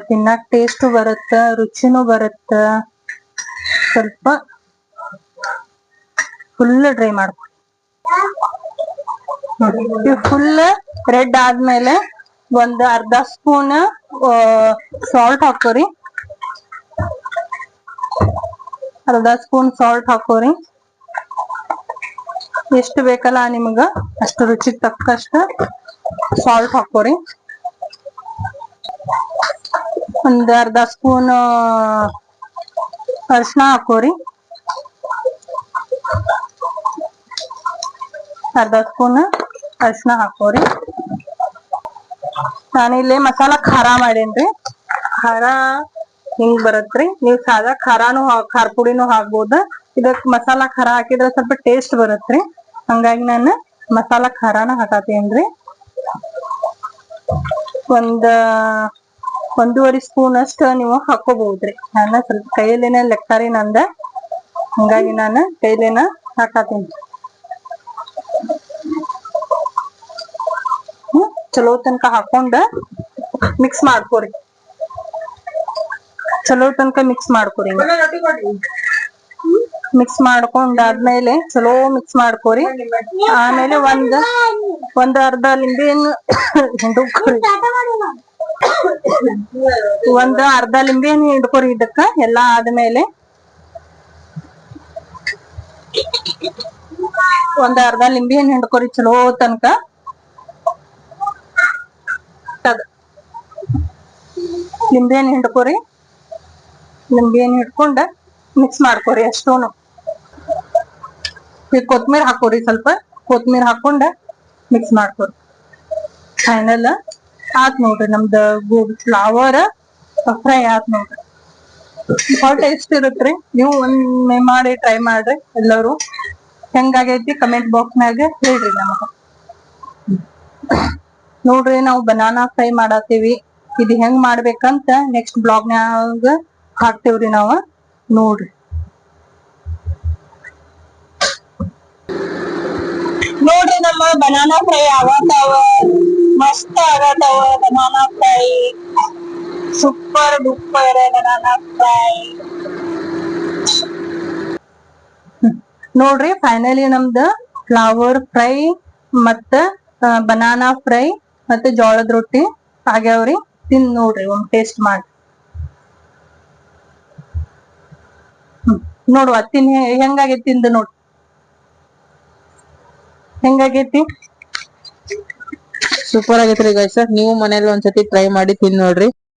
ತಿನ್ನಾಕ ಟೇಸ್ಟ್ ಬರುತ್ತ, ರುಚಿನೂ ಬರುತ್ತ. ಸ್ವಲ್ಪ ಫುಲ್ ಡ್ರೈ ಮಾಡ್ಕೊ. ಫುಲ್ ರೆಡ್ ಆದ್ಮೇಲೆ ಒಂದ್ ಅರ್ಧ ಸ್ಪೂನ್ ಸಾಲ್ಟ್ ಹಾಕೋರಿ. ಅರ್ಧ ಸ್ಪೂನ್ ಸಾಲ್ಟ್ ಹಾಕೋರಿ. ಎಷ್ಟು ಬೇಕಲ್ಲ ನಿಮಗ ಅಷ್ಟು ರುಚಿಗೆ ತಕ್ಕಷ್ಟು ಸಾಲ್ಟ್ ಹಾಕೋರಿ. ಒಂದ್ ಅರ್ಧ ಸ್ಪೂನ್ ಅರಿಶಿನ ಹಾಕೋರಿ. ಅರ್ಧ ಸ್ಪೂನ್ ಅರಿಶಿನ ಹಾಕೋರಿ. ನಾನಿಲ್ಲಿ ಮಸಾಲಾ ಖಾರ ಮಾಡೇನ್ರಿ. ಖಾರ ಹಿಂಗ್ ಬರತ್ರಿ. ನೀವ್ ಸಾದಾ ಖಾರಾನು ಖಾರ ಪುಡಿನೂ ಹಾಕ್ಬೋದ. ಇದಕ್ ಮಸಾಲಾ ಖಾರ ಹಾಕಿದ್ರ ಸ್ವಲ್ಪ ಟೇಸ್ಟ್ ಬರತ್ರಿ. ಹಂಗಾಗಿ ನಾನು ಮಸಾಲಾ ಖಾರಾನ ಹಾಕತೇನ್ರಿ. ಒಂದೂವರೆ ಸ್ಪೂನ್ ಅಷ್ಟ ನೀವು ಹಾಕೋಬಹುದ್ರಿ. ನಾನು ಸ್ವಲ್ಪ ಕೈಯಲ್ಲೇನ ಲೆಕ್ಕಾರಿ ನಂದ, ಹಂಗಾಗಿ ನಾನು ಕೈಲೇನ ಹಾಕತೇನ್ರಿ. ಚಲೋ ತನಕ ಹಾಕೊಂಡ ಮಿಕ್ಸ್ ಮಾಡ್ಕೋರಿ. ಚಲೋ ತನಕ ಮಿಕ್ಸ್ ಮಾಡ್ಕೋರಿ. ಮಿಕ್ಸ್ ಮಾಡ್ಕೊಂಡಾದ್ಮೇಲೆ ಚಲೋ ಮಿಕ್ಸ್ ಮಾಡ್ಕೋರಿ. ಆಮೇಲೆ ಒಂದ್ ಅರ್ಧ ಲಿಂಬೆಹಣ್ಣು ಹಿಂಡ್ಕೋರಿ. ಒಂದ್ ಅರ್ಧ ಲಿಂಬೆಹಣ್ಣು ಹಿಂಡ್ಕೋರಿ. ಇದಕ್ಕ ಎಲ್ಲಾ ಆದ್ಮೇಲೆ ಒಂದ್ ಅರ್ಧ ಲಿಂಬೆಹಣ್ಣು ಹಿಂಡ್ಕೋರಿ ಚಲೋ ತನಕ. ಲಿಂಬೆಹಣ್ಣು ಹಿಂಡ್ಕೋರಿ. ಲಿಂಬೆಹಣ್ಣು ಹಿಡ್ಕೊಂಡ ಮಿಕ್ಸ್ ಮಾಡ್ಕೋರಿ ಅಷ್ಟೂನು. ಈಗ ಕೊತ್ಮೀರ್ ಹಾಕೋರಿ. ಸ್ವಲ್ಪ ಕೊತ್ಮೀರ್ ಹಾಕೊಂಡ ಮಿಕ್ಸ್ ಮಾಡ್ಕೋರಿ. ಫೈನಲ್ ಆತ್ ನೋಡ್ರಿ ನಮ್ದ ಗೋಬಿ ಫ್ಲವರ್ ಫ್ರೈ ಆತ್ ನೋಡ್ರಿ. ಬಹಳ ಟೇಸ್ಟ್ ಇರತ್ರಿ. ನೀವು ಒಮ್ಮೆ ಮಾಡಿ ಟ್ರೈ ಮಾಡ್ರಿ ಎಲ್ಲರೂ. ಹೆಂಗಾಗೈತಿ ಕಮೆಂಟ್ ಬಾಕ್ಸ್ ನಾಗ ಹೇಳ್ರಿ ನಮಗ. ನೋಡ್ರಿ ನಾವು ಬನಾನಾ ಫ್ರೈ ಮಾಡಾತೀವಿ. ಇದು ಹೆಂಗ್ ಮಾಡ್ಬೇಕಂತ ನೆಕ್ಸ್ಟ್ ಬ್ಲಾಗ್ನ್ಯಾಗ ಹಾಕ್ತೇವ್ರಿ ನಾವ. ನೋಡ್ರಿ ನಮ್ಮ ಬನಾನಾ ಫ್ರೈ ಆಗತಾವ. ಮಸ್ತ್ ಆಗತಾವ banana fry. Super duper banana fry. ನೋಡ್ರಿ ಫೈನಲಿ ನಮ್ದ ಫ್ಲವರ್ ಫ್ರೈ ಮತ್ತ ಬನಾನಾ ಫ್ರೈ ಮತ್ತೆ ಜೋಳದ ರೊಟ್ಟಿ ಆಗ್ಯಾವ್ರಿ. ತಿಂದ್ ನೋಡ್ರಿ ಒಂದ್ ಟೇಸ್ಟ್ ಮಾಡಿ. ನೋಡುವ ಹೆಂಗಾಗೈತಿ ತಿಂದ ನೋಡ್ರಿ. ಹೆಂಗಾಗೈತಿ? ಸೂಪರ್ ಆಗೈತ್ರಿ ಗೈಸ್. ನೀವು ಮನೇಲಿ ಒಂದ್ಸತಿ ಟ್ರೈ ಮಾಡಿ ತಿಂದ್ ನೋಡ್ರಿ.